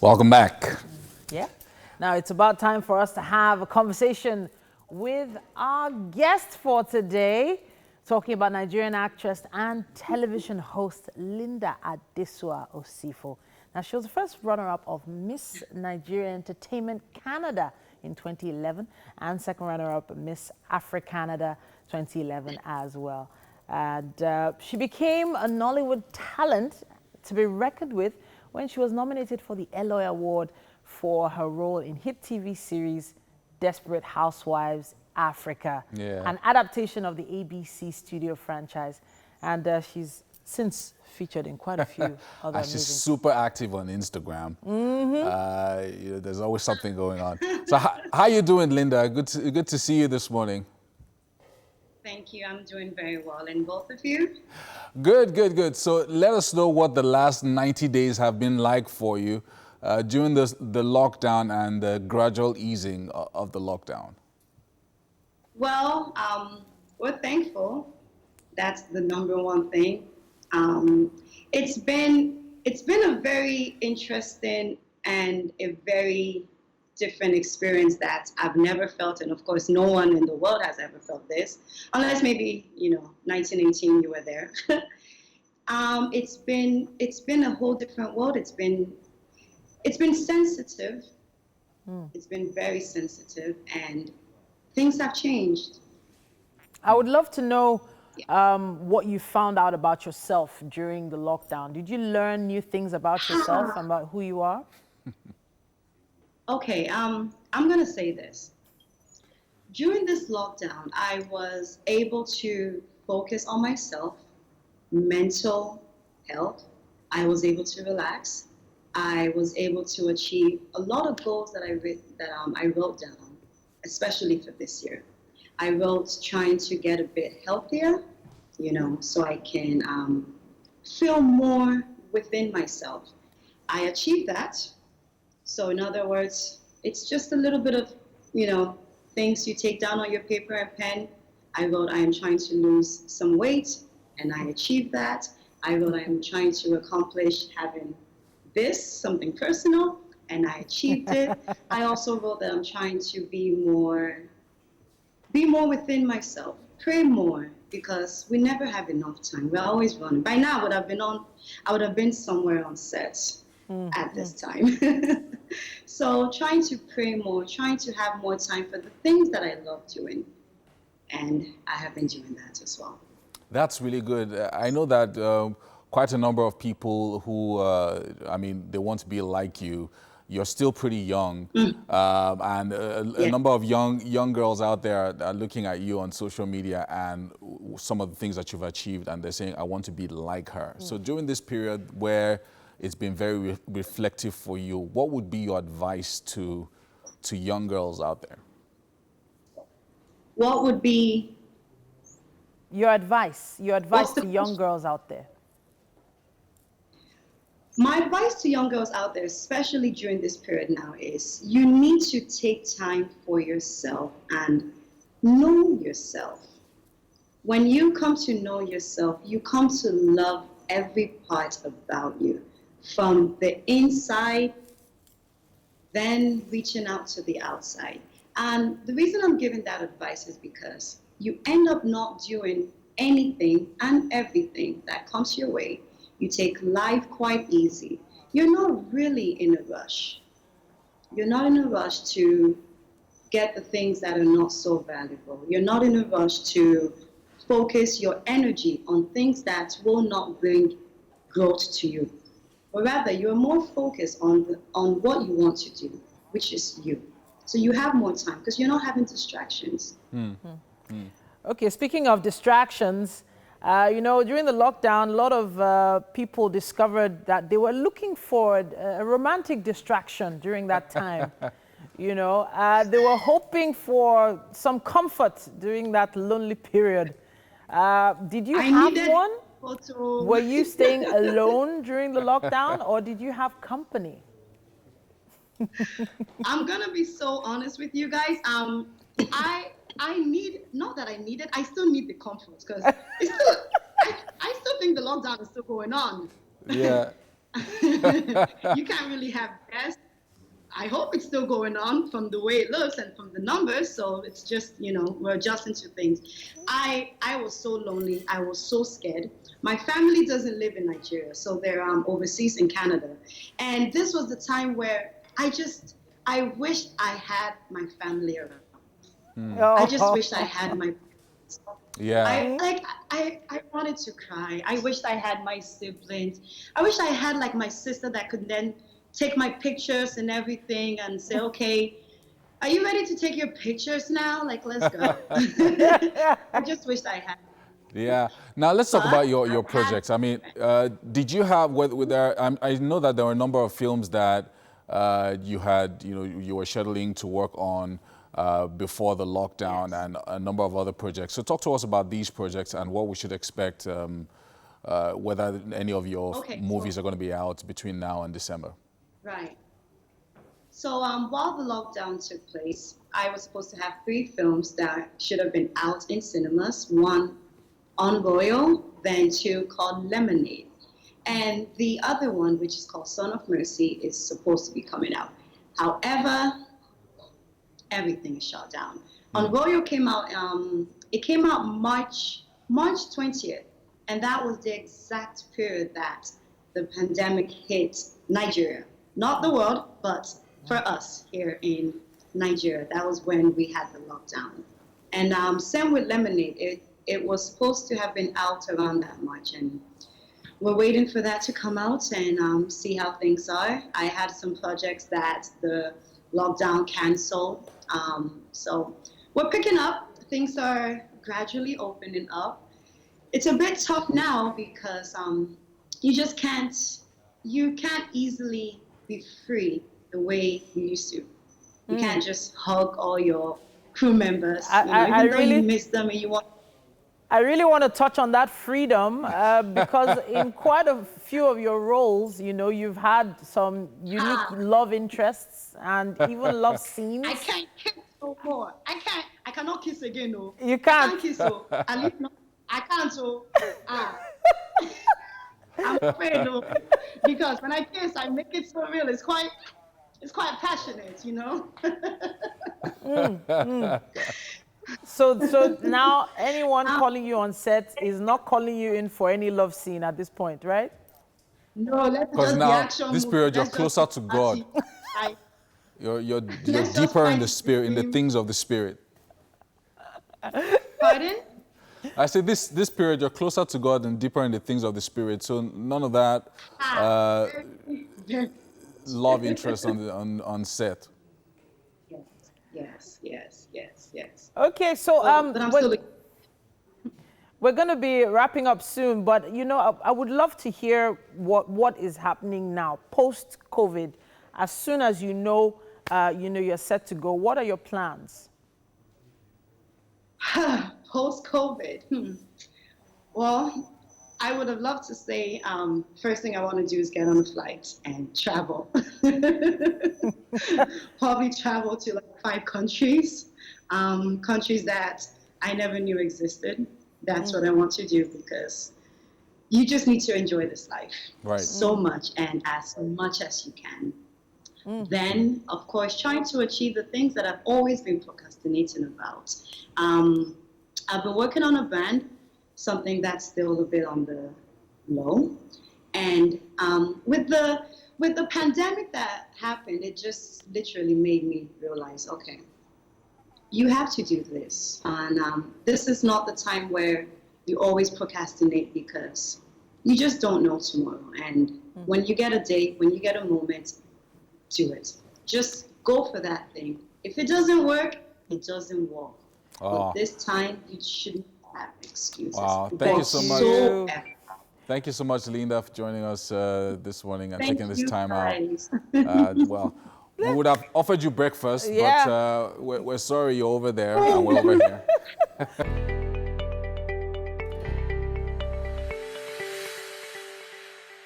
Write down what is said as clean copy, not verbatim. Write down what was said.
Welcome back. Yeah. Now it's about time for us to have a conversation with our guest for today, talking about Nigerian actress and television host Linda Adesua Osifo. Now, she was the first runner-up of Miss Nigeria Entertainment Canada in 2011 and second runner-up Miss Africanada 2011 as well. And she became a Nollywood talent to be reckoned with when she was nominated for the Eloy Award for her role in hit TV series Desperate Housewives Africa, an adaptation of the ABC Studio franchise. And she's since featured in quite a few other She's amazing. super active on Instagram. There's always something going on. So how you doing, Linda? Good to see you this morning. Thank you. I'm doing very well. And both of you? Good. So let us know what the last 90 days have been like for you during the lockdown and the gradual easing of the lockdown. Well, we're thankful. That's the number one thing. It's been a very interesting and a very different experience that I've never felt, and of course no one in the world has ever felt this, unless maybe 1918 you were there. It's been a whole different world. It's been sensitive. It's been very sensitive, and things have changed. I would love to know what you found out about yourself during the lockdown. Did you learn new things about yourself and about who you are? Okay, I'm gonna say this. During this lockdown, I was able to focus on myself, mental health. I was able to relax. I was able to achieve a lot of goals that I wrote down, especially for this year. I wrote trying to get a bit healthier, so I can feel more within myself. I achieved that. So in other words, it's just a little bit of, things you take down on your paper and pen. I wrote I am trying to lose some weight, and I achieved that. I wrote I am trying to accomplish having this, something personal, and I achieved it. I also wrote that I'm trying to be more within myself, pray more, because we never have enough time. We're always running. By now I would have been somewhere on set at this time. So trying to pray more, trying to have more time for the things that I love doing. And I have been doing that as well. That's really good. I know that quite a number of people who, they want to be like you. You're still pretty young, and a number of young girls out there are looking at you on social media and some of the things that you've achieved, and they're saying, I want to be like her. So during this period where it's been very reflective for you, what would be your advice to young girls out there? What would be your advice to young girls out there? My advice to young girls out there, especially during this period now, is you need to take time for yourself and know yourself. When you come to know yourself, you come to love every part about you, from the inside, then reaching out to the outside. And the reason I'm giving that advice is because you end up not doing anything and everything that comes your way. You take life quite easy. You're not really in a rush. You're not in a rush to get the things that are not so valuable. You're not in a rush to focus your energy on things that will not bring growth to you. Or rather, you're more focused on what you want to do, which is you. So you have more time because you're not having distractions. Okay, speaking of distractions, during the lockdown, a lot of people discovered that they were looking for a romantic distraction during that time. They were hoping for some comfort during that lonely period. Did you have one? Were you staying alone during the lockdown, or did you have company? I'm gonna be so honest with you guys. I need, not that I need it, I still need the comfort because I still think the lockdown is still going on. Yeah. You can't really have guests. I hope it's still going on from the way it looks and from the numbers. So it's just, we're adjusting to things. I was so lonely. I was so scared. My family doesn't live in Nigeria, so they're overseas in Canada. And this was the time where I wished I had my family around. I just wished I had my. Yeah. I wanted to cry. I wished I had my siblings. I wish I had like my sister that could then take my pictures and everything and say, okay, are you ready to take your pictures now? Like, let's go. I just wished I had. Yeah. Now let's talk about your projects. I mean, did you have with there? I know that there were a number of films that you had, you were scheduling to work on before the lockdown, yes, and a number of other projects. So talk to us about these projects and what we should expect, whether any of your movies are going to be out between now and December. Right. So while the lockdown took place, I was supposed to have 3 films that should have been out in cinemas. One on Royal, then 2 called Lemonade. And the other one, which is called Son of Mercy, is supposed to be coming out. However, everything is shut down. On Royal came out, it came out March 20th. And that was the exact period that the pandemic hit Nigeria. Not the world, but for us here in Nigeria. That was when we had the lockdown. And same with Lemonade. It was supposed to have been out around that March, and we're waiting for that to come out and see how things are. I had some projects that the lockdown canceled. So we're picking up. Things are gradually opening up. It's a bit tough now because you can't easily be free the way you used to. You can't just hug all your crew members, even though you miss them and you want. I really want to touch on that freedom because in quite a few of your roles, you've had some unique love interests and even love scenes. I can't kiss no more. I cannot kiss again, no. You can't. I can't kiss, so. At least no, I can't, so. I'm afraid, no. Because when I kiss, I make it so real. It's quite passionate, So now anyone calling you on set is not calling you in for any love scene at this point, right? No, let's because just now the action this movie. period you're closer to God. You're deeper in the spirit, in the things of the spirit. Pardon? I said this period you're closer to God and deeper in the things of the spirit. So none of that love interest on set. Yes. Okay, so we're going to be wrapping up soon, but I would love to hear what is happening now post-COVID. As soon as you're set to go, what are your plans? Post-COVID. Well, I would have loved to say first thing I want to do is get on a flight and travel. Probably travel to like 5 countries, countries that I never knew existed. That's what I want to do because you just need to enjoy this life so much and as much as you can. Then, of course, trying to achieve the things that I've always been procrastinating about. I've been working on a brand, something that's still a bit on the low. And with the pandemic that happened, it just literally made me realize, okay, you have to do this. And this is not the time where you always procrastinate because you just don't know tomorrow. And when you get a date, when you get a moment, do it. Just go for that thing. If it doesn't work, it doesn't work. But this time, you shouldn't have excuses. Wow, thank you so much. Thank you so much, Linda, for joining us this morning and taking this time out. Well, we would have offered you breakfast, but we're sorry you're over there and we're over here.